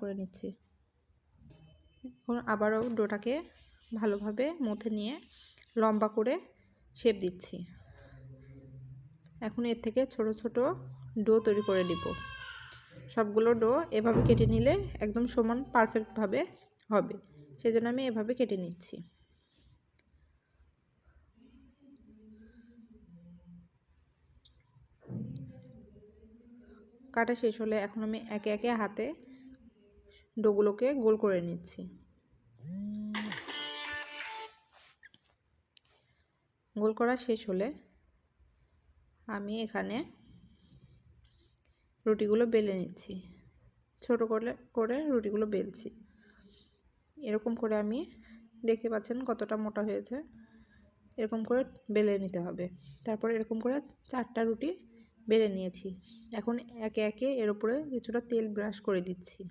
করে নিচ্ছি। এখন আবারও ডোটাকে ভালোভাবে মথে নিয়ে লম্বা করে শেপ দিচ্ছি। এখন এর থেকে ছোট ছোট ডো তৈরি করে নিব। সবগুলো ডো এভাবে কেটে নিলে একদম সমান পারফেক্টভাবে হবে, সেজন্য আমি এভাবে কেটে নিচ্ছি। কাটা শেষ হলে এখন আমি একে একে হাতে ডোগুলোকে গোল করে নিচ্ছি। গোল করা শেষ হলে আমি এখানে রুটিগুলো বেলে নিচ্ছি। ছোট করে রুটিগুলো বেলছি। এরকম করে আমি দেখতে পাচ্ছেন কতটা মোটা হয়েছে, এরকম করে বেলে নিতে হবে। তারপর এরকম করে 4টা রুটি বেলে নিয়েছি। এখন একে একে এর উপরে কিছুটা তেল ব্রাশ করে দিচ্ছি।